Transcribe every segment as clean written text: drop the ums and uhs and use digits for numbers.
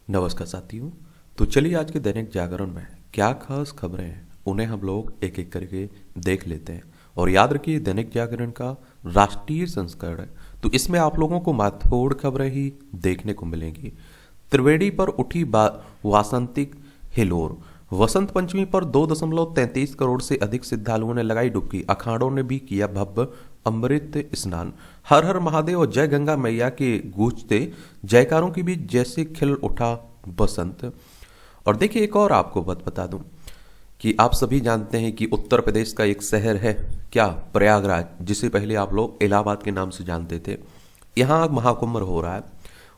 नमस्कार साथियों। तो चलिए आज के दैनिक जागरण में क्या खास खबरें हैं उन्हें हम लोग एक एक करके देख लेते हैं। और याद रखिए दैनिक जागरण का राष्ट्रीय संस्करण है, तो इसमें आप लोगों को महत्वपूर्ण खबरें ही देखने को मिलेंगी। त्रिवेणी पर उठी वासंतिक हिलोर। वसंत पंचमी पर 2.33 करोड़ से अधिक श्रद्धालुओं ने लगाई डुबकी। अखाड़ों ने भी किया भव्य अमृत स्नान। हर हर महादेव और जय गंगा मैया के गूंजते जयकारों के बीच जैसे खिल उठा बसंत। और देखिए एक और आपको बात बता दूं कि आप सभी जानते हैं कि उत्तर प्रदेश का एक शहर है क्या, प्रयागराज, जिसे पहले आप लोग इलाहाबाद के नाम से जानते थे। यहाँ महाकुंभ हो रहा है।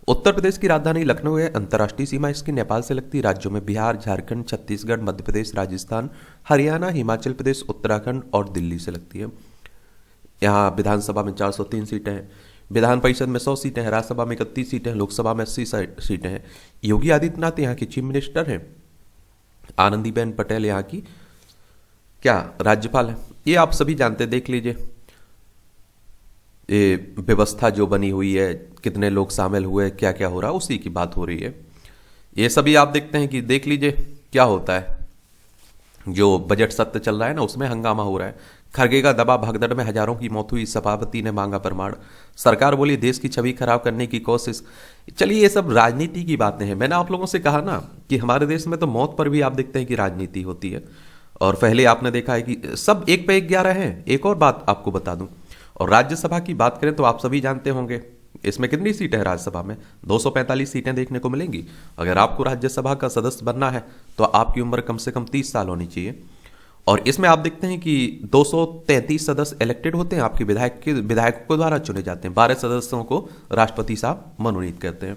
उत्तर प्रदेश की राजधानी लखनऊ है। अंतर्राष्ट्रीय सीमा इसकी नेपाल से लगती। राज्यों में बिहार, झारखंड, छत्तीसगढ़, मध्य प्रदेश, राजस्थान, हरियाणा, हिमाचल प्रदेश, उत्तराखंड और दिल्ली से लगती है। यहाँ विधानसभा में 403 सीटें हैं, विधान परिषद में 100 सीटें हैं, राज्यसभा में 31 सीटें हैं, लोकसभा में 80 सीटें हैं। योगी आदित्यनाथ यहाँ की चीफ मिनिस्टर हैं। आनंदीबेन पटेल यहाँ की क्या राज्यपाल है। ये आप सभी जानते, देख लीजिए ये व्यवस्था जो बनी हुई है, कितने लोग शामिल हुए, क्या क्या हो रहा है, उसी की बात हो रही है। ये सभी आप देखते हैं कि देख लीजिए क्या होता है। जो बजट सत्र चल रहा है ना, उसमें हंगामा हो रहा है। खरगे का दबा, भगदड़ में हजारों की मौत हुई, सभापति ने मांगा प्रमाण। सरकार बोली देश की छवि खराब करने की कोशिश। चलिए ये सब राजनीति की बातें हैं। मैंने आप लोगों से कहा ना कि हमारे देश में तो मौत पर भी आप देखते हैं कि राजनीति होती है। और पहले आपने देखा है कि सब एक पे एक 11 हैं। एक और बात आपको बता दूं, और राज्यसभा की बात करें तो आप सभी जानते होंगे इसमें कितनी सीटें हैं। राज्यसभा में 245 सीटें देखने को मिलेंगी। अगर आपको राज्यसभा का सदस्य बनना है तो आपकी उम्र कम से कम 30 साल होनी चाहिए। और इसमें आप देखते हैं कि 233 सदस्य इलेक्टेड होते हैं, आपके विधायकों द्वारा चुने जाते हैं। 12 सदस्यों को राष्ट्रपति साहब मनोनीत करते हैं।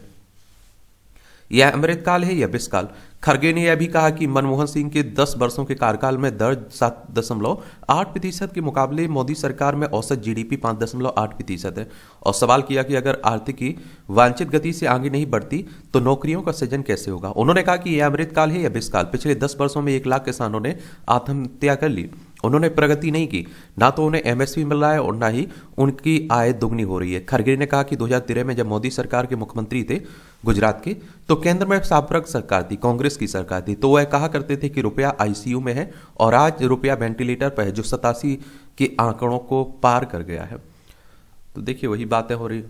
यह अमृतकाल है या विषकाल। खरगे ने यह भी कहा कि मनमोहन सिंह के 10 वर्षों के कार्यकाल में दर 7.8% के मुकाबले मोदी सरकार में औसत जीडीपी 5.8% है। और सवाल किया कि अगर आर्थिकी वांछित गति से आगे नहीं बढ़ती तो नौकरियों का सृजन कैसे होगा। उन्होंने कहा कि यह अमृतकाल है या विषकाल। पिछले 10 वर्षों में 1 लाख किसानों ने आत्महत्या कर ली। उन्होंने प्रगति नहीं की, ना तो उन्हें एमएसपी मिल रहा है और ना ही उनकी आय दुगनी हो रही है। खरगे ने कहा कि 2013 में जब मोदी सरकार के मुख्यमंत्री थे गुजरात के, तो केंद्र में साम्प्रक सरकार थी, कांग्रेस की सरकार थी, तो वह कहा करते थे कि रुपया आईसीयू में है और आज रुपया वेंटिलेटर पर है, जो 87 के आंकड़ों को पार कर गया है। तो देखिए वही बातें हो रही।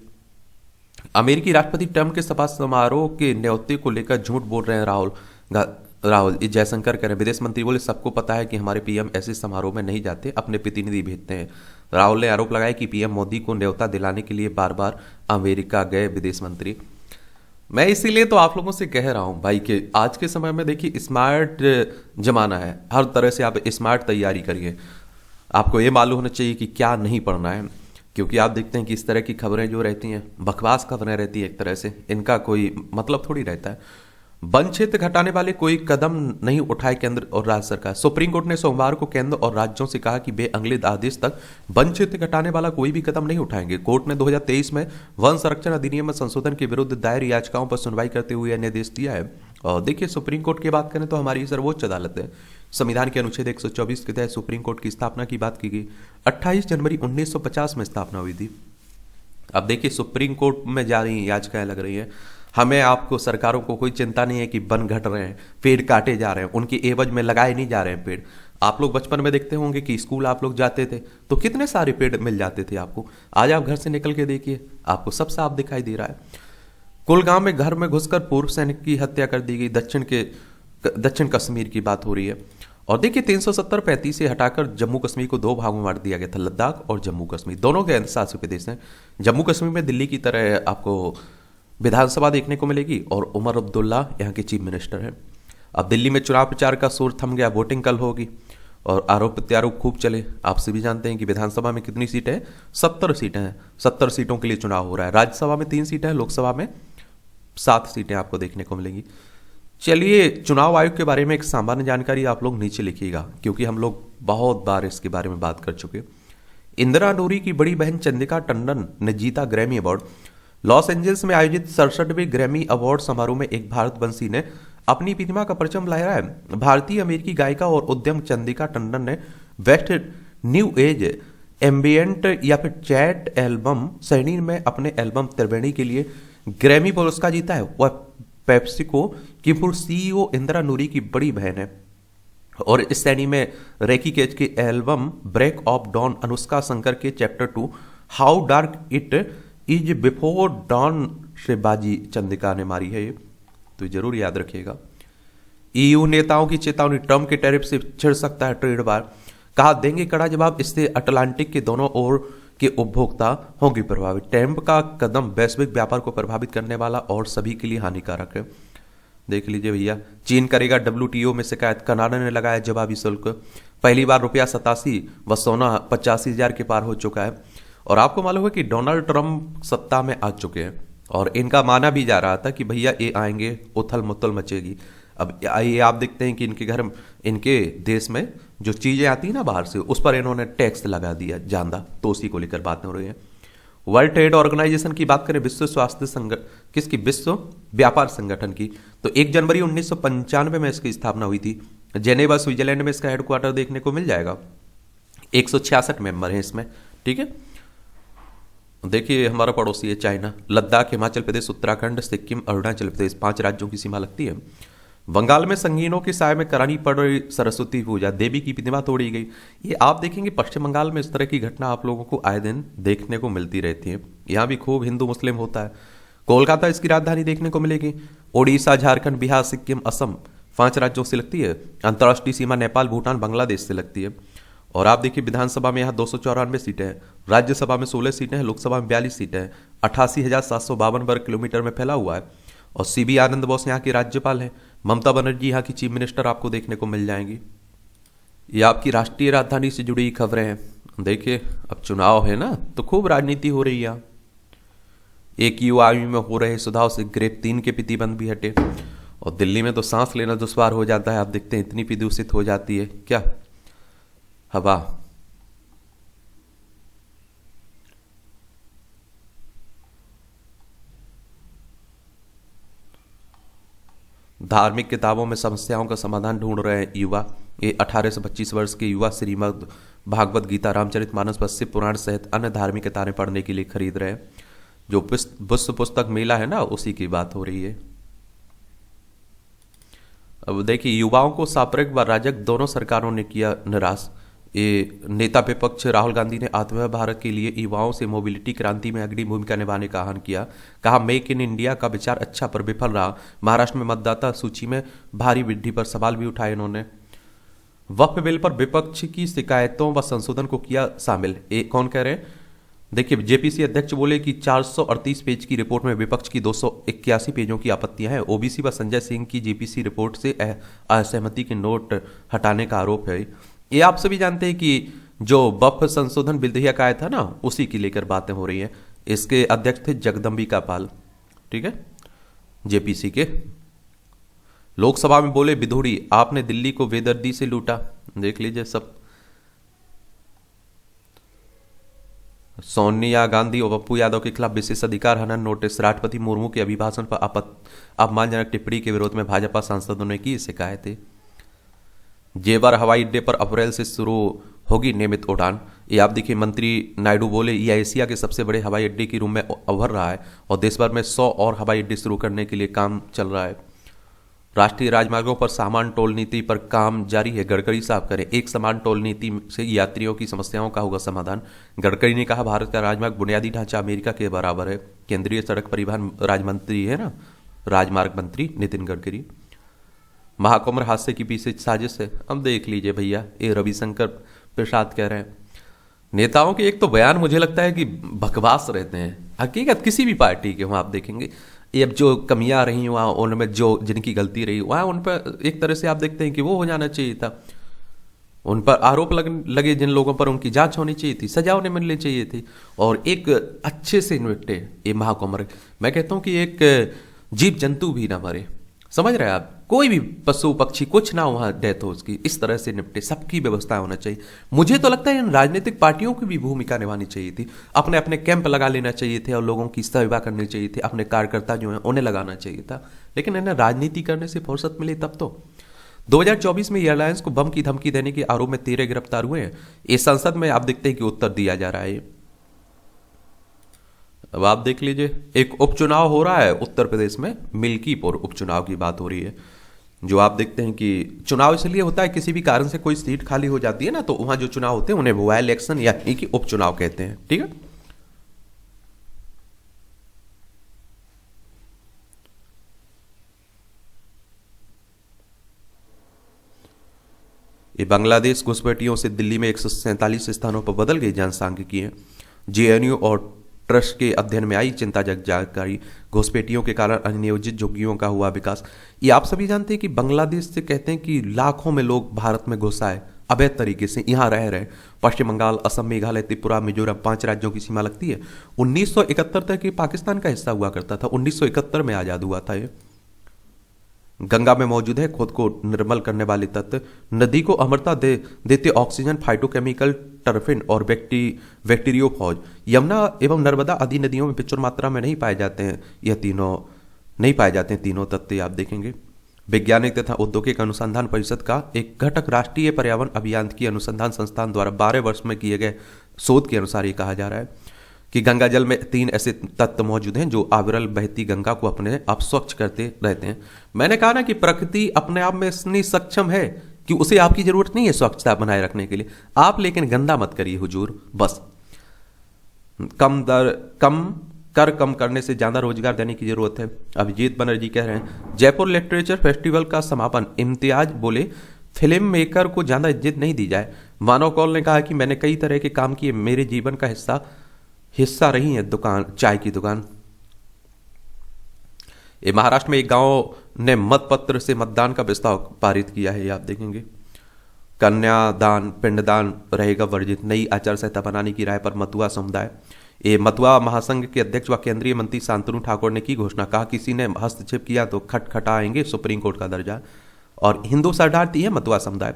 अमेरिकी राष्ट्रपति ट्रंप के सभा समारोह के न्योते को लेकर झूठ बोल रहे हैं राहुल जयशंकर कह रहे हैं। विदेश मंत्री बोले सबको पता है कि हमारे पीएम ऐसे समारोह में नहीं जाते, अपने प्रतिनिधि भेजते हैं। राहुल ने आरोप लगाया कि पीएम मोदी को न्योता दिलाने के लिए बार बार अमेरिका गए विदेश मंत्री। मैं इसीलिए तो आप लोगों से कह रहा हूं भाई कि आज के समय में देखिए स्मार्ट जमाना है। हर तरह से आप स्मार्ट तैयारी करिए। आपको ये मालूम होना चाहिए कि क्या नहीं पढ़ना है, क्योंकि आप देखते हैं कि इस तरह की खबरें जो रहती हैं, बकवास खबरें रहती है एक तरह से, इनका कोई मतलब थोड़ी रहता है। वन क्षेत्र घटाने वाले कोई कदम नहीं उठाए केंद्र और राज्य सरकार। सुप्रीम कोर्ट ने सोमवार को केंद्र और राज्यों से कहा कि वे अगले आदेश तक वन क्षेत्र घटाने वाला कोई भी कदम नहीं उठाएंगे। कोर्ट ने 2023 में वन संरक्षण अधिनियम में संशोधन के विरुद्ध दायर याचिकाओं पर सुनवाई करते हुए यह निर्देश दिया है। और देखिए सुप्रीम कोर्ट की बात करें तो हमारी सर्वोच्च अदालत है। संविधान के अनुच्छेद 124 के तहत सुप्रीम कोर्ट की स्थापना की बात की गई। 28 जनवरी 1950 में स्थापना हुई थी। अब देखिए सुप्रीम कोर्ट में जा रही याचिकाएं लग रही हैं। हमें आपको सरकारों को कोई चिंता नहीं है कि वन घट रहे हैं, पेड़ काटे जा रहे हैं, उनके एवज में लगाए नहीं जा रहे हैं पेड़। आप लोग बचपन में देखते होंगे कि स्कूल आप लोग जाते थे तो कितने सारे पेड़ मिल जाते थे आपको। आज आप घर से निकल के देखिए, आपको सब साफ दिखाई दे रहा है। कुलगांव में घर में घुसकर पूर्व सैनिक की हत्या कर दी गई। दक्षिण कश्मीर की बात हो रही है। और देखिए 370-35 से हटाकर जम्मू कश्मीर को 2 भागों में बांट दिया गया था। लद्दाख और जम्मू कश्मीर दोनों के शासित प्रदेश हैं। जम्मू कश्मीर में दिल्ली की तरह आपको विधानसभा देखने को मिलेगी और उमर अब्दुल्ला यहाँ के चीफ मिनिस्टर हैं। अब दिल्ली में चुनाव प्रचार का शोर थम गया। वोटिंग कल होगी और आरोप प्रत्यारोप खूब चले। आप सभी जानते हैं कि विधानसभा में कितनी सीटें हैं, 70 सीटें हैं। 70 सीटों के लिए चुनाव हो रहा है। राज्यसभा में 3 सीटें हैं, लोकसभा में 7 सीटें आपको देखने को मिलेंगी। चलिए चुनाव आयोग के बारे में एक सामान्य जानकारी आप लोग नीचे लिखिएगा, क्योंकि हम लोग बहुत बार इसके बारे में बात कर चुके। इंदिरा नूरी की बड़ी बहन चंद्रिका टंडन ने जीता ग्रैमी अवार्ड। लॉस एंजल्स में आयोजित 67वें ग्रैमी अवार्ड समारोह में एक भारतवंशी ने अपनी प्रतिभा का परचम लहराया है। भारतीय अमेरिकी गायिका और उद्यम चंद्रिका टंडन ने बेस्ट न्यू एज एम्बियंट या फिर चैट एल्बम श्रेणी में अपने एल्बम त्रिवेणी के लिए ग्रैमी पुरस्कार जीता है। वह पेप्सिको की पूर्व सीईओ इंदिरा नूरी की बड़ी बहन है। और इस श्रेणी में रैकी केज की album break of dawn, Anushka Shankar के chapter 2 how dark it is before dawn से बाजी चंदिका ने मारी है ये, तो जरूर याद रखिएगा। ईयू नेताओं की चेतावनी, ट्रंप के टैरिफ से छिड़ सकता है ट्रेड वार, कहा देंगे कड़ा जवाब, इससे अटलांटिक के दोनों ओर के उपभोक्ता होंगे प्रभावित। ट्रंप का कदम वैश्विक व्यापार को प्रभावित करने वाला और सभी के लिए हानिकारक है। देख लीजिए भैया, चीन करेगा डब्ल्यूटीओ में शिकायत, कनाडा ने लगाया जवाबी शुल्क, पहली बार रुपया 87 व सोना 85,000 के पार हो चुका है। और आपको मालूम है कि डोनाल्ड ट्रंप सत्ता में आ चुके हैं और इनका माना भी जा रहा था कि भैया ये आएंगे उथल मुथल मचेगी। अब ये आप देखते हैं कि इनके घर, इनके देश में जो चीजें आती है ना बाहर से, उस पर इन्होंने टैक्स लगा दिया जानदा, तो उसी को लेकर बातें हो रही है। वर्ल्ड ट्रेड ऑर्गेनाइजेशन की बात करें, विश्व स्वास्थ्य संगठन, किसकी, विश्व व्यापार संगठन की, तो 1 जनवरी 1995 में इसकी स्थापना हुई थी। जेनेवा स्विट्जरलैंड में इसका हेडक्वार्टर देखने को मिल जाएगा। 166 मेंबर हैं इसमें, ठीक है। देखिए हमारा पड़ोसी है चाइना, लद्दाख, हिमाचल प्रदेश, उत्तराखंड, सिक्किम, अरुणाचल प्रदेश, 5 राज्यों की सीमा लगती है। बंगाल में संगीनों के साय में करानी पड़ रही सरस्वती पूजा, देवी की प्रतिमा तोड़ी गई। ये आप देखेंगे पश्चिम बंगाल में इस तरह की घटना आप लोगों को आए दिन देखने को मिलती रहती है। यहाँ भी खूब हिंदू मुस्लिम होता है। कोलकाता इसकी राजधानी देखने को मिलेगी। ओडिशा, झारखंड, बिहार, सिक्किम, असम 5 राज्यों से लगती है। अंतर्राष्ट्रीय सीमा नेपाल, भूटान, बांग्लादेश से लगती है। और आप देखिए विधानसभा में यहाँ 294 सीटें हैं, राज्यसभा में 16 सीटें हैं, लोकसभा में 42 सीटें हैं, 88,752 वर्ग किलोमीटर में फैला हुआ है। और सीबी आनंद बोस यहाँ के राज्यपाल हैं। ममता बनर्जी यहाँ की चीफ मिनिस्टर आपको देखने को मिल जाएंगी। ये आपकी राष्ट्रीय राजधानी से जुड़ी खबरें हैं। देखिए अब चुनाव है ना, तो खूब राजनीति हो रही है। एक युवा आयु में हो रहे सुधार से ग्रेप 3 के प्रतिबंध भी हटे। और दिल्ली में तो सांस लेना दुश्वार हो जाता है। आप देखते हैं इतनी प्रदूषित हो जाती है क्या हवा। धार्मिक किताबों में समस्याओं का समाधान ढूंढ रहे हैं युवा। ये 18 से 25 वर्ष के युवा श्रीमद् भागवत गीता, रामचरितमानस, शिव पुराण सहित अन्य धार्मिक किताबें पढ़ने के लिए खरीद रहे हैं। जो विश्व पुस्तक मेला है ना, उसी की बात हो रही है। अब देखिए युवाओं को साप्रक व राजक दोनों सरकारों ने किया निराश। ये नेता विपक्ष राहुल गांधी ने आत्मनिर्भर भारत के लिए युवाओं से मोबिलिटी क्रांति में अग्रणी भूमिका निभाने का आह्वान किया। कहा मेक इन इंडिया का विचार अच्छा पर विफल रहा। महाराष्ट्र में मतदाता सूची में भारी वृद्धि पर सवाल भी उठाए इन्होंने। वक्फ बिल पर विपक्ष की शिकायतों व संशोधन को किया शामिल। कौन कह रहे हैं, देखिए जेपीसी अध्यक्ष बोले कि 438 पेज की रिपोर्ट में विपक्ष की 281 पेजों की आपत्तियां हैं। ओबीसी व संजय सिंह की जेपीसी रिपोर्ट से असहमति के नोट हटाने का आरोप है। ये आप सभी जानते हैं कि जो वक्फ संशोधन विधेयक आया था ना, उसी की लेकर बातें हो रही हैं। इसके अध्यक्ष थे जगदम्बिका पाल, ठीक है, जेपीसी के। लोकसभा में बोले विधोड़ी, आपने दिल्ली को बेदर्दी से लूटा। देख लीजिए सब। सोनिया गांधी और पप्पू यादव के खिलाफ विशेष अधिकार हनन नोटिस। राष्ट्रपति मुर्मू के अभिभाषण पर अपमानजनक टिप्पणी के विरोध में भाजपा सांसदों ने की शिकायत है। जेवर हवाई अड्डे पर अप्रैल से शुरू होगी नियमित उड़ान। ये आप देखिए मंत्री नायडू बोले यह एशिया के सबसे बड़े हवाई अड्डे के रूप में उभर रहा है और देश भर में 100 और हवाई अड्डे शुरू करने के लिए काम चल रहा है। राष्ट्रीय राजमार्गों पर समान टोल नीति पर काम जारी है। गडकरी साहब करें, एक समान टोल नीति से यात्रियों की समस्याओं का होगा समाधान। गडकरी ने कहा भारत का राजमार्ग बुनियादी ढांचा अमेरिका के बराबर है। केंद्रीय सड़क परिवहन राज्य मंत्री है ना, राजमार्ग मंत्री नितिन गडकरी। महाकुंभ हादसे की पीछे साजिश है। अब देख लीजिए भैया, ये रविशंकर प्रसाद कह रहे हैं। नेताओं के एक तो बयान मुझे लगता है कि बकवास रहते हैं। हकीकत किसी भी पार्टी के वहाँ आप देखेंगे, ये अब जो कमियां रही वहाँ उनमें जो जिनकी गलती रही वहाँ उन पर एक तरह से आप देखते हैं कि वो हो जाना चाहिए था। उन पर आरोप लगे जिन लोगों पर, उनकी जांच होनी चाहिए थी, सजा उन्हें मिलनी चाहिए थी और एक अच्छे से निपटे ये महाकुंभ। मैं कहता हूँ कि एक जीव जंतु भी ना मरे, समझ रहे हैं आप, कोई भी पशु पक्षी कुछ ना वहां डेथ हो उसकी, इस तरह से निपटे, सबकी व्यवस्था होना चाहिए। मुझे तो लगता है इन राजनीतिक पार्टियों की भी भूमिका निभानी चाहिए थी। अपने अपने कैंप लगा लेना चाहिए थे और लोगों की सेवा करनी चाहिए थी। अपने कार्यकर्ता जो हैं उन्हें लगाना चाहिए था, लेकिन इन्हें राजनीति करने से फुर्सत मिली तब तो। 2024 में एयरलाइंस को बम की धमकी देने के आरोप में 13 गिरफ्तार हुए हैं। इस संसद में आप देखते हैं कि उत्तर दिया जा रहा है। अब आप देख लीजिए, एक उपचुनाव हो रहा है उत्तर प्रदेश में, मिल्कीपुर उपचुनाव की बात हो रही है। जो आप देखते हैं कि चुनाव इसलिए होता है, किसी भी कारण से कोई सीट खाली हो जाती है ना, तो वहां जो चुनाव होते हैं उन्हें बाई इलेक्शन यानी कि उपचुनाव कहते हैं। ठीक है। ये बांग्लादेश घुसपैठियों से दिल्ली में 147 स्थानों पर बदल गई जनसांख्यिकी है। जेएनयू और ट्रस्ट के अध्ययन में आई चिंताजनक जानकारी, घुसपैठियों के कारण अनियोजित झुग्गियों का हुआ विकास। ये आप सभी जानते हैं कि बांग्लादेश से कहते हैं कि लाखों में लोग भारत में घुस आए, अवैध तरीके से यहाँ रह रहे। पश्चिम बंगाल, असम, मेघालय, त्रिपुरा, मिजोरम, 5 राज्यों की सीमा लगती है। 1971 तक ये पाकिस्तान का हिस्सा हुआ करता था। 1971 में आजाद हुआ था ये। गंगा में मौजूद है खुद को निर्मल करने वाले तत्व, नदी को अमरता देते ऑक्सीजन, फाइटोकेमिकल, टर्फिन और बैक्टीरियोफॉज। यमुना एवं नर्मदा आदि नदियों में प्रचुर मात्रा में नहीं पाए जाते हैं, यह तीनों नहीं पाए जाते हैं तीनों तत्व। आप देखेंगे वैज्ञानिक तथा औद्योगिक अनुसंधान परिषद का एक घटक राष्ट्रीय पर्यावरण अभियांत्रिकी अनुसंधान संस्थान द्वारा 12 वर्ष में किए गए शोध के अनुसार ये कहा जा रहा है कि गंगा जल में 3 ऐसे तत्व मौजूद हैं जो अविरल बहती गंगा को अपने आप स्वच्छ करते रहते हैं। मैंने कहा ना कि प्रकृति अपने आप में इतनी सक्षम है कि उसे आपकी जरूरत नहीं है स्वच्छता बनाए रखने के लिए। आप लेकिन गंदा मत करिए हुजूर, बस कम करने से ज्यादा रोजगार देने की जरूरत है। अभिजीत बनर्जी कह रहे हैं जयपुर लिटरेचर फेस्टिवल का समापन, इम्तियाज बोले फिल्म मेकर को ज्यादा इज्जत नहीं दी जाए। मानव कौल ने कहा कि मैंने कई तरह के काम किए, मेरे जीवन का हिस्सा रही है दुकान, चाय की दुकान। ये महाराष्ट्र में एक गांव ने मतपत्र से मतदान का प्रस्ताव पारित किया है, ये आप देखेंगे। कन्यादान पिंडदान रहेगा वर्जित, नई आचार संहिता बनाने की राय पर मथुआ समुदाय। ये मथुआ महासंघ के अध्यक्ष व केंद्रीय मंत्री शांतनु ठाकुर ने की घोषणा, कहा किसी ने हस्तक्षेप किया तो खटखटाएंगे सुप्रीम कोर्ट का दर्जा। और हिंदू शरणार्थी है मथुआ समुदाय।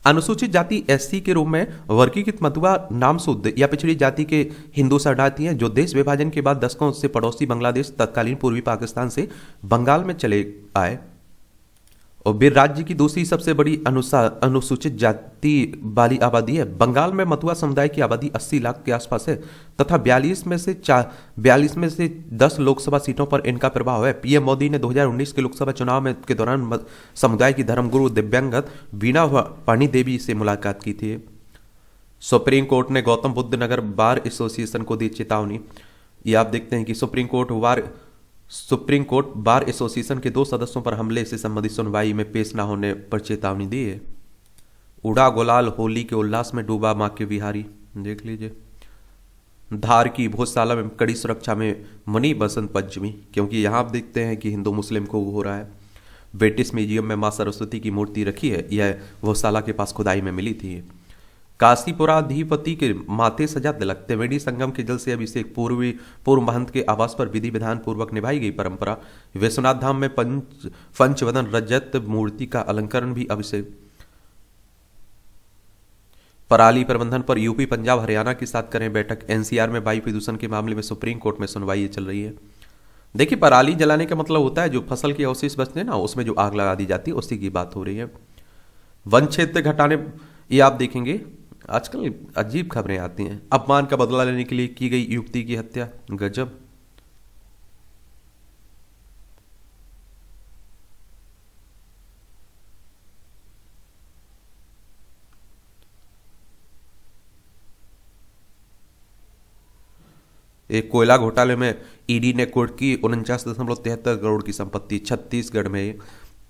अनुसूचित जाति एससी के रूप में वर्गीकृत मथुआ नामशूद्र या पिछड़ी जाति के हिंदू शरणार्थी हैं जो देश विभाजन के बाद दशकों से पड़ोसी बांग्लादेश, तत्कालीन पूर्वी पाकिस्तान से बंगाल में चले आए और वे राज्य की दूसरी सबसे बड़ी अनुसूचित जाति वाली आबादी है। बंगाल में मथुआ समुदाय की आबादी 80 लाख के आसपास है तथा 42 में से 10 लोकसभा सीटों पर इनका प्रभाव है। पीएम मोदी ने 2019 के लोकसभा चुनाव के दौरान समुदाय की धर्मगुरु दिव्यांगत वीणा पानी देवी से मुलाकात की थी। सुप्रीम कोर्ट ने गौतम बुद्ध नगर बार एसोसिएशन को दी चेतावनी। ये आप देखते हैं कि सुप्रीम कोर्ट बार एसोसिएशन के 2 सदस्यों पर हमले से संबंधित सुनवाई में पेश न होने पर चेतावनी दी है। उड़ा गुलाल, होली के उल्लास में डूबा मां के बिहारी। देख लीजिए धार की भोजशाला में कड़ी सुरक्षा में मनी बसंत पंचमी, क्योंकि यहां आप देखते हैं कि हिंदू मुस्लिम को हो रहा है। ब्रिटिश म्यूजियम में मां सरस्वती की मूर्ति रखी है, यह भोजशाला के पास खुदाई में मिली थी। काशीपुराधिपति के माथे सजा तिलक, त्रिवेणी संगम के जल से अभिषेक, पूर्व महंत के आवास पर विधि विधान पूर्वक निभाई गई परंपरा। विश्वनाथ धाम में पंचवदन रजत मूर्ति का अलंकरण भी अभिषेक। पराली प्रबंधन पर यूपी, पंजाब, हरियाणा के साथ करें बैठक। एनसीआर में वायु प्रदूषण के मामले में सुप्रीम कोर्ट में सुनवाई चल रही है। देखिए पराली जलाने का मतलब होता है जो फसल के अवशेष बचते हैं ना, उसमें जो आग लगा दी जाती है, उसी की बात हो रही है। वन क्षेत्र घटाने, ये आप देखेंगे आजकल अजीब खबरें आती हैं। अपमान का बदला लेने के लिए की गई युवती की हत्या, गजब। एक कोयला घोटाले में ईडी ने कोर्ट की 49.73 करोड़ की संपत्ति छत्तीसगढ़ में।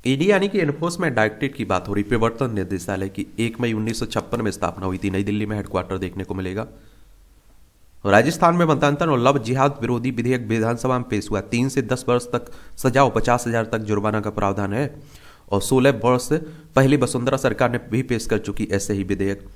ईडी यानी कि एनफोर्समेंट डायरेक्टरेट की बात हो रही। प्रवर्तन निदेशालय की 1 मई 1956 में स्थापना हुई थी, नई दिल्ली में हेडक्वार्टर देखने को मिलेगा। राजस्थान में मतदान और लव जिहाद विरोधी विधेयक विधानसभा में पेश हुआ। 3 से 10 वर्ष तक सजा और 50,000 तक जुर्माना का प्रावधान है। और 16 वर्ष पहले वसुंधरा सरकार ने भी पेश कर चुकी ऐसे ही विधेयक।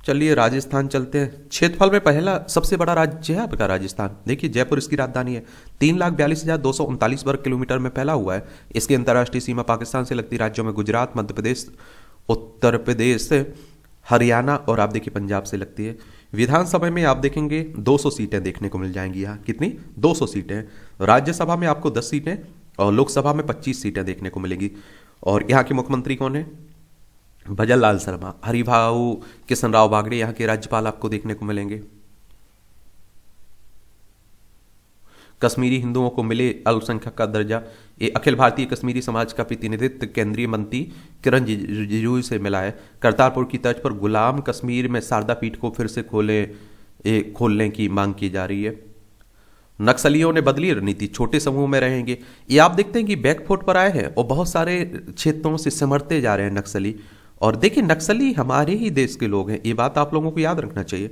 चलिए राजस्थान चलते हैं। क्षेत्रफल में पहला सबसे बड़ा राज्य है आपका राजस्थान। देखिए जयपुर इसकी राजधानी है। 3,42,239 वर्ग किलोमीटर में फैला हुआ है। इसकी अंतर्राष्ट्रीय सीमा पाकिस्तान से लगती राज्यों में गुजरात, मध्य प्रदेश, उत्तर प्रदेश, हरियाणा और आप देखिए पंजाब से लगती है। विधानसभा में आप देखेंगे 200 सीटें देखने को मिल जाएंगी। यहाँ कितनी? 200 सीटें। राज्यसभा में आपको 10 सीटें और लोकसभा में 25 सीटें देखने को मिलेगी। और यहाँ के मुख्यमंत्री कौन है? भजन लाल शर्मा। हरिभाऊ किशन राव बागड़े यहाँ के राज्यपाल आपको देखने को मिलेंगे। कश्मीरी हिंदुओं को मिले अल्पसंख्यक का दर्जा। ये अखिल भारतीय कश्मीरी समाज का प्रतिनिधित्व केंद्रीय मंत्री किरण रिजिजू से मिला है। करतारपुर की तर्ज पर गुलाम कश्मीर में शारदा पीठ को फिर से खोलने की मांग की जा रही है। नक्सलियों ने बदली रणनीति, छोटे समूह में रहेंगे। ये आप देखते हैं कि बैकफुट पर आए हैं और बहुत सारे क्षेत्रों से सिमटते जा रहे हैं नक्सली। और देखिए, नक्सली हमारे ही देश के लोग हैं, ये बात आप लोगों को याद रखना चाहिए।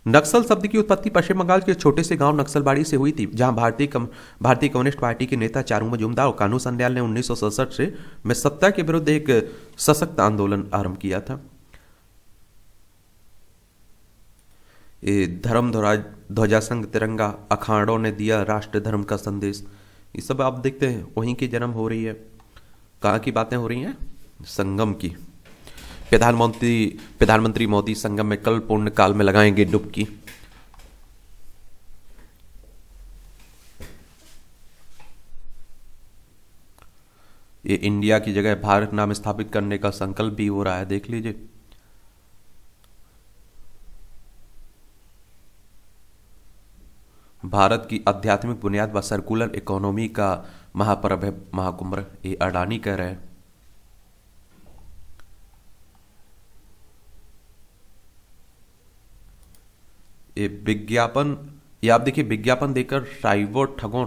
नक्सल शब्द की उत्पत्ति पश्चिम बंगाल के छोटे से गांव नक्सलबाड़ी से हुई थी, जहां भारतीय कम्युनिस्ट पार्टी के नेता चारू मजूमदार और कानू सन्याल ने 1967 से में सत्ता के विरुद्ध एक सशक्त आंदोलन आरंभ किया था। ये धर्म ध्वजा संघ तिरंगा अखाड़ों ने दिया राष्ट्र धर्म का संदेश। ये सब आप देखते हैं, वहीं की जन्म हो रही है। कहाँ की बातें हो रही हैं? संगम की। प्रधानमंत्री मोदी संगम में कल पूर्ण काल में लगाएंगे डुबकी। ये इंडिया की जगह भारत नाम स्थापित करने का संकल्प भी हो रहा है, देख लीजिए। भारत की आध्यात्मिक बुनियाद व सर्कुलर इकोनॉमी का महापर्व है महाकुंभ, ये अडानी कह रहे हैं। ये आप देखिए, विज्ञापन देकर साइबर ठगों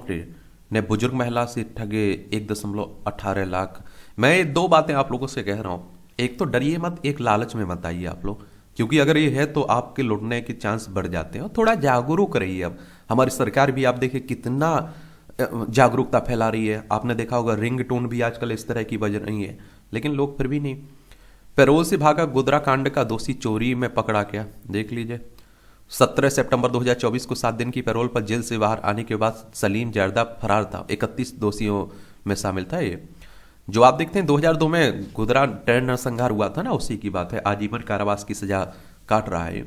ने बुजुर्ग महिला से ठगे 1.18 लाख। मैं दो बातें आप लोगों से कह रहा हूं, एक तो डरिए मत, एक लालच में मत आइए आप लोग, क्योंकि अगर ये है तो आपके लुटने के चांस बढ़ जाते हैं। और थोड़ा जागरूक रहिए। अब हमारी सरकार भी आप देखिए कितना जागरूकता फैला रही है। आपने देखा होगा रिंग टोन भी आजकल इस तरह की बज रही है, लेकिन लोग फिर भी नहीं। पैरोल से भागा गोधरा कांड का दोषी चोरी में पकड़ा गया, देख लीजिए। 17 सितंबर 2024 को 7 दिन की पैरोल पर जेल से बाहर आने के बाद सलीम जर्दा फरार था। 31 दोषियों में शामिल था। ये जो आप देखते हैं 2002 में गोधरा ट्रेन नरसंहार हुआ था ना, उसी की बात है। आजीवन कारावास की सजा काट रहा है।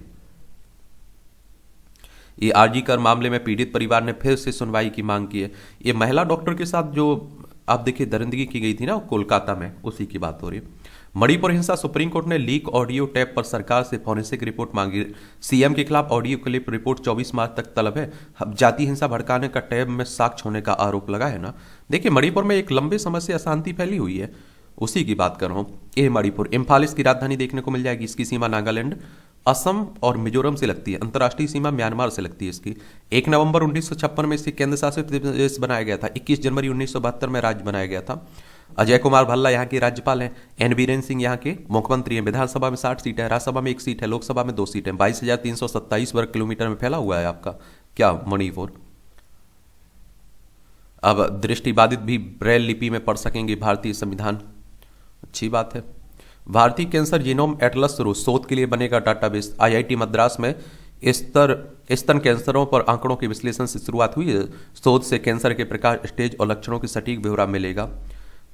ये आरजी कर मामले में पीड़ित परिवार ने फिर से सुनवाई की मांग की है। ये महिला डॉक्टर के साथ जो आप देखिए दरिंदगी की गई थी ना कोलकाता में, उसी की बात हो रही है। मणिपुर हिंसा, सुप्रीम कोर्ट ने लीक ऑडियो टेप पर सरकार से फॉरेंसिक रिपोर्ट मांगी। सीएम के खिलाफ ऑडियो क्लिप रिपोर्ट 24 मार्च तक तलब है। जाति हिंसा भड़काने का टैब में साक्ष्य होने का आरोप लगा है ना। देखिए, मणिपुर में एक लंबे समय से अशांति फैली हुई है, उसी की बात कर रहा हूँ। ये मणिपुर, इम्फाल इसकी राजधानी देखने को मिल जाएगी। इसकी सीमा नागालैंड, असम और मिजोरम से लगती है। अंतर्राष्ट्रीय सीमा म्यांमार से लगती है इसकी। 1 नवंबर 1956 में इसे केंद्र शासित प्रदेश बनाया गया था। 21 जनवरी 1972 में राज्य बनाया गया था। अजय कुमार भल्ला यहाँ के राज्यपाल हैं। एन बीरेन सिंह यहाँ के मुख्यमंत्री हैं। विधानसभा में 60 सीट है, राज्यसभा में 1 सीट है, लोकसभा में 2 सीट है। 22,327 वर्ग किलोमीटर में फैला हुआ है आपका क्या मणिपुर। अब दृष्टिबाधित भी ब्रेल लिपि में पढ़ सकेंगे भारतीय संविधान, अच्छी बात है। भारतीय कैंसर जीनोम एटलस शुरू, शोध के लिए बनेगा डाटाबेस। आईआईटी मद्रास में स्तन कैंसरों पर आंकड़ों के विश्लेषण से शुरुआत हुई है। शोध से कैंसर के प्रकार, स्टेज और लक्षणों की सटीक ब्यौरा मिलेगा।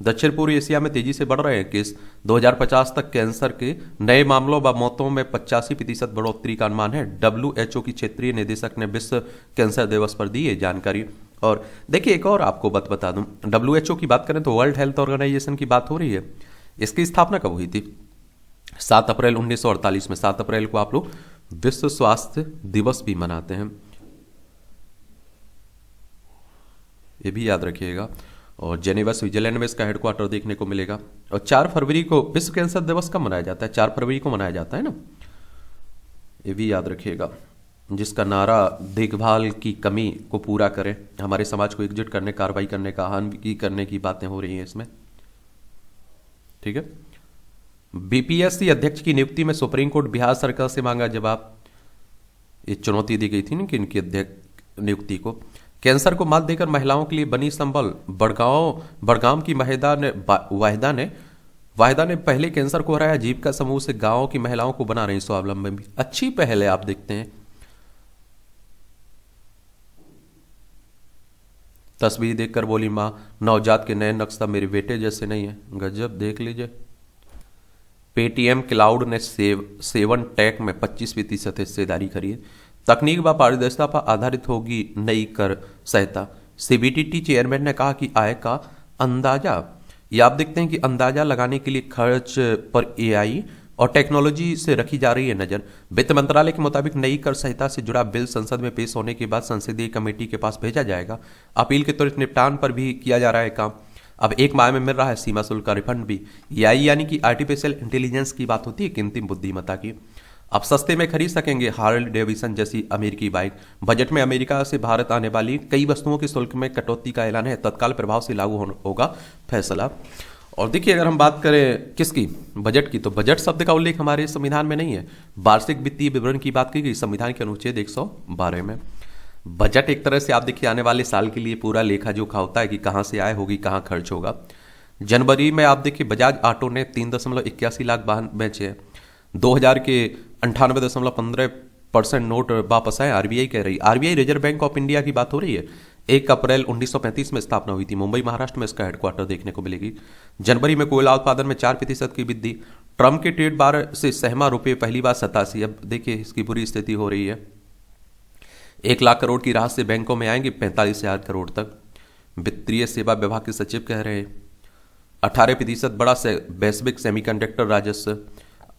दक्षिण पूर्व एशिया में तेजी से बढ़ रहे हैं केस। 2050 तक कैंसर के नए मामलों व मौतों में 85% बढ़ोतरी का अनुमान है। WHO की क्षेत्रीय निदेशक ने विश्व कैंसर दिवस पर दी है जानकारी। और देखिए, एक और आपको बता दूं, WHO की बात करें तो वर्ल्ड हेल्थ ऑर्गेनाइजेशन की बात हो रही है। इसकी स्थापना कब हुई थी? 7 अप्रैल 1948 में। 7 अप्रैल को आप लोग विश्व स्वास्थ्य दिवस भी मनाते हैं, ये भी याद रखिएगा। और जेनेवा स्विट्जरलैंड में इसका हेडक्वार्टर देखने को मिलेगा। और 4 फरवरी को विश्व कैंसर दिवस कब मनाया जाता है? 4 फरवरी को मनाया जाता है ना, ये भी याद रखिएगा। जिसका नारा देखभाल की कमी को पूरा करें, हमारे समाज को एकजुट करने, कार्रवाई करने का आह्वान करने की बातें हो रही हैं इसमें, ठीक है। बीपीएससी अध्यक्ष की नियुक्ति में सुप्रीम कोर्ट बिहार सरकार से मांगा जवाब। ये चुनौती दी गई थी ना कि इनकी अध्यक्ष नियुक्ति को। कैंसर को मात देकर महिलाओं के लिए बनी संबल। बड़गाम की वाहिदा ने पहले कैंसर को हराया। जीविका समूह से गांव की महिलाओं को बना रही स्वावलंबी। अच्छी पहल है, आप देखते हैं। तस्वीर देखकर बोली मां, नवजात के नए नक्शा मेरे बेटे जैसे नहीं है। गजब, देख लीजिए। पेटीएम क्लाउड ने सेवन टेक में 25% हिस्सेदारी खरीद। तकनीक व पारदर्शिता पर आधारित होगी नई कर संहिता। सीबीडीटी चेयरमैन ने कहा कि आय का अंदाजा, ये आप देखते हैं कि अंदाजा लगाने के लिए खर्च पर एआई और टेक्नोलॉजी से रखी जा रही है नजर। वित्त मंत्रालय के मुताबिक नई कर संहिता से जुड़ा बिल संसद में पेश होने के बाद संसदीय कमेटी के पास भेजा जाएगा। अपील के त्वरित निपटान पर भी किया जा रहा है काम। अब एक माह में मिल रहा है सीमा शुल्क का रिफंड भी। एआई यानी कि आर्टिफिशियल इंटेलिजेंस की बात होती है, कृत्रिम बुद्धिमत्ता की। अब सस्ते में खरीद सकेंगे हार्ले डेविसन जैसी अमेरिकी बाइक। बजट में अमेरिका से भारत आने वाली कई वस्तुओं के शुल्क में कटौती का ऐलान है। तत्काल प्रभाव से लागू होगा फैसला। और देखिए, अगर हम बात करें किसकी, बजट की, तो बजट शब्द का उल्लेख हमारे संविधान में नहीं है। वार्षिक वित्तीय विवरण की बात की गई संविधान के अनुच्छेद 112 में। बजट एक तरह से आप देखिए आने वाले साल के लिए पूरा लेखा जोखा होता है कि कहाँ से आय होगी, कहाँ खर्च होगा। जनवरी में आप देखिए बजाज ऑटो ने 3.81 लाख वाहन बेचे हैं। 2000 के 98.15% नोट वापस आए, आरबीआई कह रही। RBI reserve bank of India की बात हो रही है। 1 अप्रैल 1935 में स्थापना हुई थी। मुंबई महाराष्ट्र में इसका हेडक्वार्टर देखने को मिलेगी। जनवरी में कोयला उत्पादन में 4% की वृद्धि। ट्रम्प के ट्रेड बार से सहमा रुपये पहली बार 87। अब देखिए इसकी बुरी स्थिति हो रही है। 1 लाख करोड़ की राहत से बैंकों में आएंगे 45,000 करोड़ तक। वित्तीय सेवा विभाग के सचिव कह रहे हैं 18% बड़ा से वैश्विक सेमीकंडक्टर राजस्व।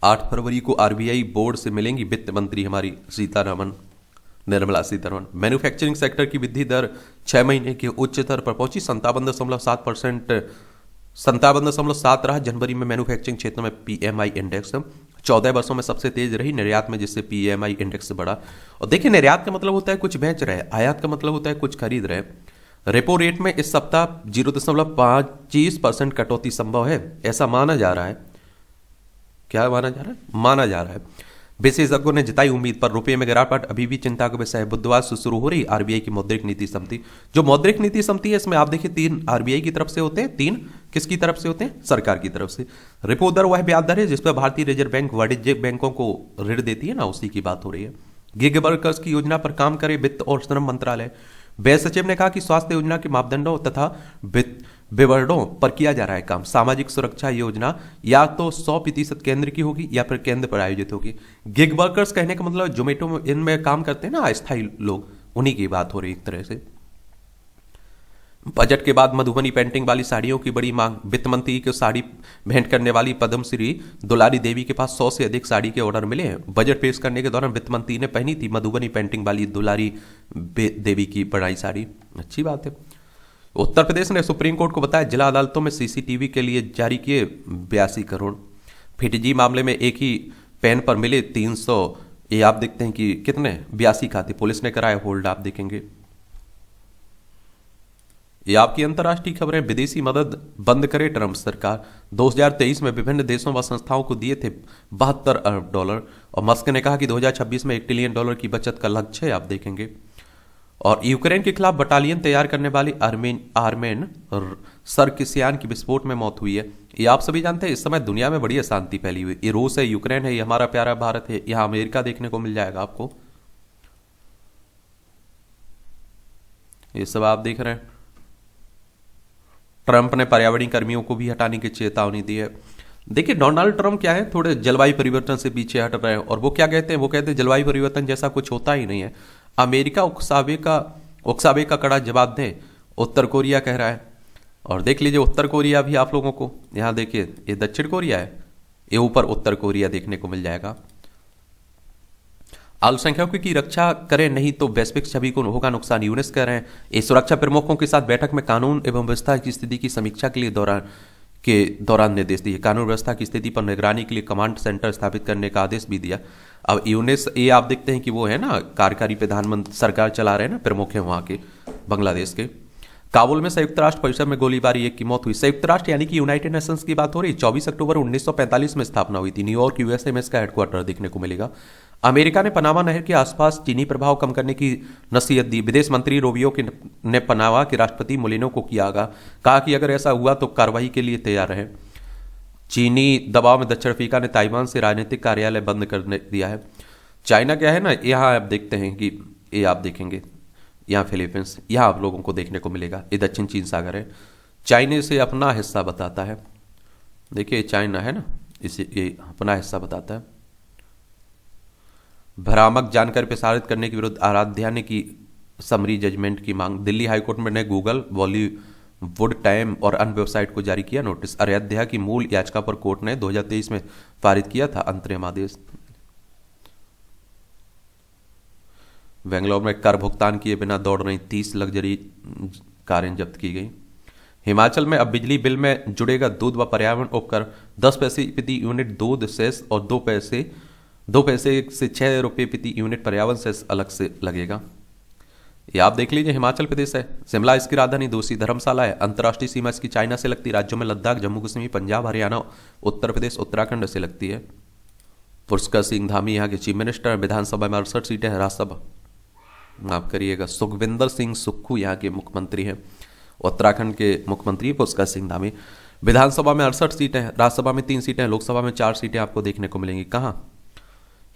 8 फरवरी को आरबीआई बोर्ड से मिलेंगी वित्त मंत्री हमारी निर्मला सीतारमण। मैन्युफैक्चरिंग सेक्टर की वृद्धि दर 6 महीने के उच्च स्तर पर पहुंची। 57.7 रहा जनवरी में। मैन्युफैक्चरिंग क्षेत्र में पीएमआई इंडेक्स 14 वर्षों में सबसे तेज रही। निर्यात में जिससे पीएमआई इंडेक्स से बढ़ा। और देखिए, निर्यात का मतलब होता है कुछ बेच रहे, आयात का मतलब होता है कुछ खरीद रहे। रेपो रेट में इस सप्ताह 0.25% कटौती संभव है, ऐसा माना जा रहा है। क्या माना जा रहा है? माना जा रहा है। विशेषज्ञों ने जताई उम्मीद पर रुपये में गिरावट अभी भी चिंता का विषय है। बुधवार से शुरू हो रही आरबीआई की मौद्रिक नीति समिति। जो मौद्रिक नीति समिति है इसमें आप देखिए 3 आरबीआई की तरफ से होते हैं, 3 किसकी तरफ से होते हैं? सरकार की तरफ से। रेपो दर वह ब्याज दर है जिस पर भारतीय रिजर्व बैंक वाणिज्यिक बैंकों को ऋण देती है ना, उसी की बात हो रही है। गिग वर्कर्स की योजना पर काम करे वित्त और श्रम मंत्रालय। व्यय सचिव ने कहा कि स्वास्थ्य योजना के मापदंडों तथा विवरणों पर किया जा रहा है काम। सामाजिक सुरक्षा योजना या तो 100% केंद्र की होगी या फिर केंद्र पर आयोजित होगी। गिग वर्कर्स कहने का मतलब जोमेटो में इनमें काम करते हैं ना अस्थायी लोग, उन्हीं की बात हो रही एक तरह से। बजट के बाद मधुबनी पेंटिंग वाली साड़ियों की बड़ी मांग। वित्त मंत्री को साड़ी भेंट करने वाली पद्मश्री दुलारी देवी के पास 100 से अधिक साड़ी के ऑर्डर मिले हैं। बजट पेश करने के दौरान वित्त मंत्री ने पहनी थी मधुबनी पेंटिंग वाली दुलारी देवी की बनाई साड़ी। अच्छी बात है। उत्तर प्रदेश ने सुप्रीम कोर्ट को बताया जिला अदालतों में सीसीटीवी के लिए जारी किए 82 करोड़। फिटजी मामले में एक ही पेन पर मिले 300, ये आप देखते हैं कि कितने 82 खाते पुलिस ने कराए होल्ड, आप देखेंगे। ये आपकी अंतर्राष्ट्रीय खबरें। विदेशी मदद बंद करे ट्रंप सरकार। 2023 में विभिन्न देशों व संस्थाओं को दिए थे $72 अरब। और मस्क ने कहा कि 2026 में $1 ट्रिलियन की बचत का लक्ष्य है, आप देखेंगे। और यूक्रेन के खिलाफ बटालियन तैयार करने वाली आर्मेन सरकिसियान की विस्फोट में मौत हुई है। ये आप सभी जानते हैं इस समय दुनिया में बड़ी अशांति फैली हुई। ये रूस है, यूक्रेन है, ये हमारा प्यारा भारत है, यहाँ अमेरिका देखने को मिल जाएगा आपको। ये सब आप देख रहे हैं। ट्रंप ने पर्यावरणीय कर्मियों को भी हटाने की चेतावनी दी है। देखिए, डोनाल्ड ट्रंप क्या है, थोड़े जलवायु परिवर्तन से पीछे हट रहे हैं। और वो क्या कहते हैं? वो कहते हैं जलवायु परिवर्तन जैसा कुछ होता ही नहीं है। अमेरिका उकसावे का कड़ा जवाब दे, उत्तर कोरिया कह रहा है। और देख लीजिए उत्तर कोरिया भी आप लोगों को, यहां देखिए ये दक्षिण कोरिया है, ये ऊपर उत्तर कोरिया देखने को मिल जाएगा। अल्पसंख्यकों की रक्षा करें नहीं तो वैश्विक छवि को होगा नुकसान, यूनेस कह रहे हैं। इस सुरक्षा प्रमुखों के साथ बैठक में कानून एवं व्यवस्था की स्थिति की समीक्षा के दौरान निर्देश दिए। कानून व्यवस्था की स्थिति पर निगरानी के लिए कमांड सेंटर स्थापित करने का आदेश भी दिया। अब यूनेस, ये आप देखते हैं कि वो है ना कार्यकारी प्रधानमंत्री सरकार चला रहे हैं ना, प्रमुख है वहां के बांग्लादेश के। काबुल में संयुक्त राष्ट्र परिषद में गोलीबारी, एक की मौत हुई। संयुक्त राष्ट्र यानी कि यूनाइटेड नेशंस की बात हो रही। 24 अक्टूबर 1945 में स्थापना हुई थी। न्यूयॉर्क यूएसए में इसका हेडक्वार्टर देखने को मिलेगा। अमेरिका ने पनामा नहर के आसपास चीनी प्रभाव कम करने की नसीहत दी। विदेश मंत्री रोबियो ने पनामा के राष्ट्रपति मोलिनो को किया आगाह, कहा कि अगर ऐसा हुआ तो कार्रवाई के लिए तैयार रहे। चीनी दबाव में दक्षिण अफ्रीका ने ताइवान से राजनीतिक कार्यालय बंद कर दिया है। चाइना क्या है ना, यहाँ आप देखते हैं कि ये आप देखेंगे यहाँ फिलीपींस, यहाँ आप लोगों को देखने को मिलेगा। ये दक्षिण चीन सागर है। चाइना से अपना हिस्सा बताता है। देखिए चाइना है ना, इसे ये अपना हिस्सा बताता है। भ्रामक जानकारी प्रसारित करने के विरुद्ध आराध्या ने की समरी जजमेंट की मांग। दिल्ली हाईकोर्ट में ने गूगल वुड टाइम और अन्य वेबसाइट को जारी किया नोटिस। अयोध्या की मूल याचिका पर कोर्ट ने 2023 में पारित किया था अंतरिम आदेश। बेंगलोर में कर भुगतान किए बिना दौड़ रही 30 लग्जरी कारें जब्त की गई। हिमाचल में अब बिजली बिल में जुड़ेगा दूध व पर्यावरण उपकर। 10 पैसे प्रति यूनिट दूध सेस और 2 पैसे से 6 रुपये प्रति यूनिट पर्यावरण सेस अलग से लगेगा। ये आप देख लीजिए, हिमाचल प्रदेश है, शिमला इसकी राजधानी, दूसरी धर्मशाला है। अंतर्राष्ट्रीय सीमा इसकी चाइना से लगती, राज्यों में लद्दाख, जम्मू कश्मीर, पंजाब, हरियाणा, उत्तर प्रदेश, उत्तराखंड से लगती है। पुष्कर सिंह धामी यहाँ के चीफ मिनिस्टर। विधानसभा में 68 सीटें हैं। राज्यसभा माफ करिएगा, सुखविंदर सिंह सुक्खू यहाँ के मुख्यमंत्री हैं। उत्तराखंड के मुख्यमंत्री पुष्कर सिंह धामी। विधानसभा में 68 सीटें हैं, राज्यसभा में 3 सीटें हैं, लोकसभा में 4 सीटें आपको देखने को मिलेंगी। कहाँ?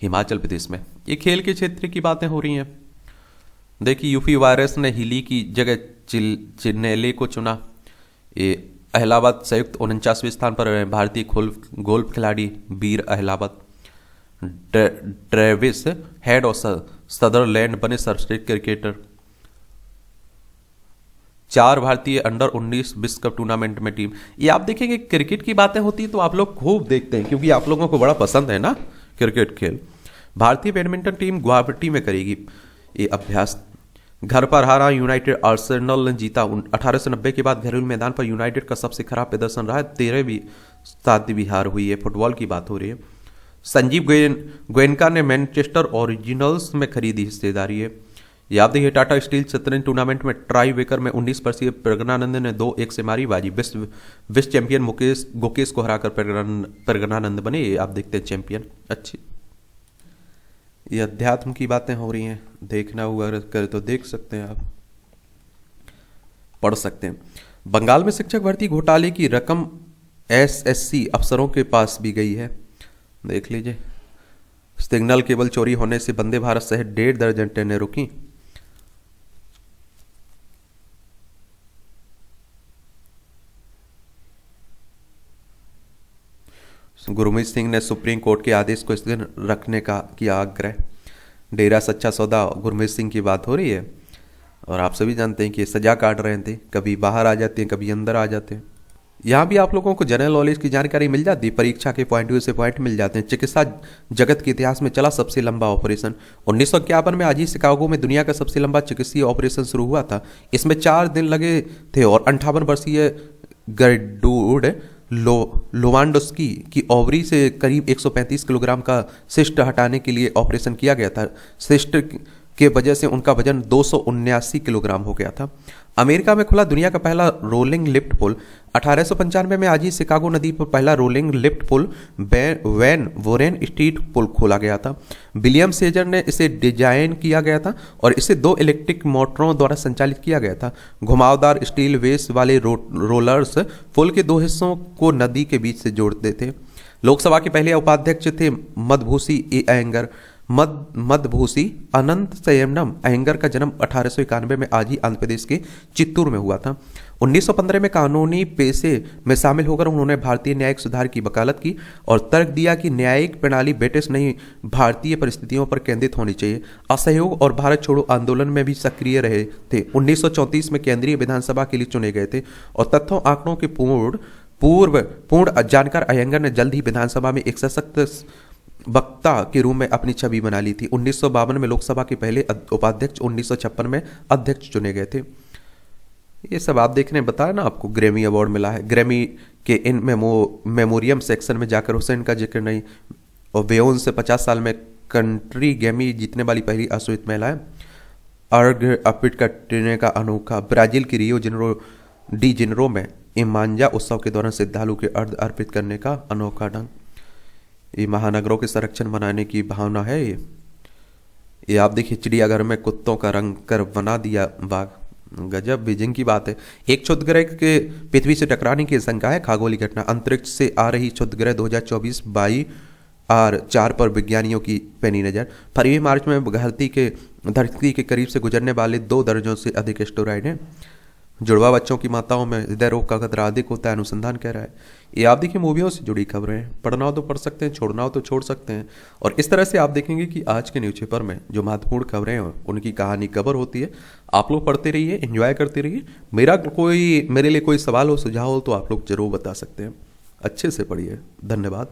हिमाचल प्रदेश में। ये खेल के क्षेत्र की बातें हो रही हैं। देखिए, यूपी वायरस ने हिली की जगह चिन्नेले को चुना। ये अहलाबाद संयुक्त 49वें स्थान पर रहे। भारतीय गोल्फ खिलाड़ी वीर अहलाबाद ट्रेविस हेड और सदरलैंड बने सर्वश्रेष्ठ क्रिकेटर। 4 भारतीय अंडर 19 विश्व कप टूर्नामेंट में टीम। ये आप देखेंगे, क्रिकेट की बातें होती है तो आप लोग खूब देखते हैं, क्योंकि आप लोगों को बड़ा पसंद है ना क्रिकेट खेल। भारतीय बैडमिंटन टीम गुवाहाटी में करेगी ये अभ्यास। घर पर हारा यूनाइटेड, आर्सेनल ने जीता। 1890 के बाद घरेलू मैदान पर यूनाइटेड का सबसे खराब प्रदर्शन रहा है। 13वीं सातवीं हार हुई है। फुटबॉल की बात हो रही है। संजीव गोयनका ने मैनचेस्टर ओरिजिनल्स में खरीदी हिस्सेदारी है। याद देखिए, टाटा स्टील शतरंज टूर्नामेंट में ट्राई वेकर में 19 वर्षीय प्रज्ञानंद ने 2-1 से मारी बाजी। विश्व चैंपियन गुकेश को हराकर प्रज्ञानंद बने। ये आप देखते हैं चैंपियन। अच्छी ये अध्यात्म की बातें हो रही हैं। देखना हुआ करे तो देख सकते हैं, आप पढ़ सकते हैं। बंगाल में शिक्षक भर्ती घोटाले की रकम एसएससी अफसरों के पास भी गई है। देख लीजिए, सिग्नल केबल चोरी होने से वंदे भारत सहित 1.5 दर्जन ट्रेनें रुकी। गुरमीत सिंह ने सुप्रीम कोर्ट के आदेश को स्थगित रखने का किया आग्रह। डेरा सच्चा सौदा गुरमीत सिंह की बात हो रही है, और आप सभी जानते हैं कि ये सजा काट रहे थे, कभी बाहर आ जाते हैं, कभी अंदर आ जाते हैं। यहाँ भी आप लोगों को जनरल नॉलेज की जानकारी मिल जाती है, परीक्षा के पॉइंट व्यू से पॉइंट मिल जाते हैं। चिकित्सा जगत के इतिहास में चला सबसे लंबा ऑपरेशन। 1951 में आज ही शिकागो में दुनिया का सबसे लंबा चिकित्सीय ऑपरेशन शुरू हुआ था। इसमें 4 दिन लगे थे और 58 वर्षीय गर्डूड लोवांडोस्की की ओवरी से करीब 135 किलोग्राम का सिस्ट हटाने के लिए ऑपरेशन किया गया था। सिस्ट के वजह से उनका वजन 279 किलोग्राम हो गया था। अमेरिका में खुला दुनिया का पहला रोलिंग लिफ्ट पुल। 1895 में आज ही शिकागो नदी पर पहला रोलिंग लिफ्ट पुल वैन वोरेन स्ट्रीट पुल खोला गया था। विलियम सेजर ने इसे डिजाइन किया गया था और इसे 2 इलेक्ट्रिक मोटरों द्वारा संचालित किया गया था। घुमावदार स्टील वेस वाले रोलर्स पुल के 2 हिस्सों को नदी के बीच से जोड़ते थे। लोकसभा के पहले उपाध्यक्ष थे मदभूसी अयंगर। मदभूसी अनंत संयमनम अयंगर का जन्म 1891 में आज ही आंध्र प्रदेश के चित्तूर में हुआ था। 1915 में कानूनी पेशे में शामिल होकर उन्होंने भारतीय न्यायिक सुधार की वकालत की और तर्क दिया कि न्यायिक प्रणाली ब्रिटिश नहीं भारतीय परिस्थितियों पर केंद्रित होनी चाहिए। असहयोग और भारत छोड़ो आंदोलन में भी सक्रिय रहे थे। 1934 में केंद्रीय विधानसभा के लिए चुने गए थे और तथ्यों आंकड़ों के पूर्ण जानकार अयंगर ने जल्द ही विधानसभा में एक सशक्त वक्ता के रूप में अपनी छवि बना ली थी। 1952 में लोकसभा के पहले उपाध्यक्ष, 1956 में अध्यक्ष चुने गए थे। ये सब आप देखने बताया ना, आपको ग्रैमी अवार्ड मिला है। ग्रैमी के इन मेमोरियम सेक्शन में जाकर हुसैन का जिक्र नहीं। और बेयोन से 50 साल में कंट्री ग्रैमी जीतने वाली पहली अश्वेत महिला है। अर्घ अर्पित करने का अनोखा। ब्राजील की रियो डी जेनेरो में इमांजा उत्सव के दौरान श्रद्धालु के अर्घ अर्पित करने का अनोखा ढंग। ये महानगरों के संरक्षण बनाने की भावना है। ये आप देखिए, चिड़ियाघर में कुत्तों का रंग कर बना दिया बाघ। गजब बीजिंग की बात है। एक क्षुद्रग्रह के पृथ्वी से टकराने की आशंका है। खगोलीय घटना। अंतरिक्ष से आ रही क्षुद्रग्रह 2024 22R4 पर विज्ञानियों की पैनी नजर। फरवरी मार्च में धरती के करीब से गुजरने वाले 2 दर्जनों से अधिक एस्टेरॉयड हैं। जुड़वा बच्चों की माताओं में हृदय रोग का खतरा अधिक होता है, अनुसंधान कह रहा है। ये आप देखिए मूवियों से जुड़ी खबरें हैं, पढ़ना हो तो पढ़ सकते हैं, छोड़ना हो तो छोड़ सकते हैं। और इस तरह से आप देखेंगे कि आज के न्यूज़पेपर में जो महत्वपूर्ण खबरें हैं उनकी कहानी कवर होती है। आप लोग पढ़ते रहिए, एंजॉय करते रहिए। मेरे लिए कोई सवाल हो, सुझाव हो तो आप लोग जरूर बता सकते हैं। अच्छे से पढ़िए। धन्यवाद।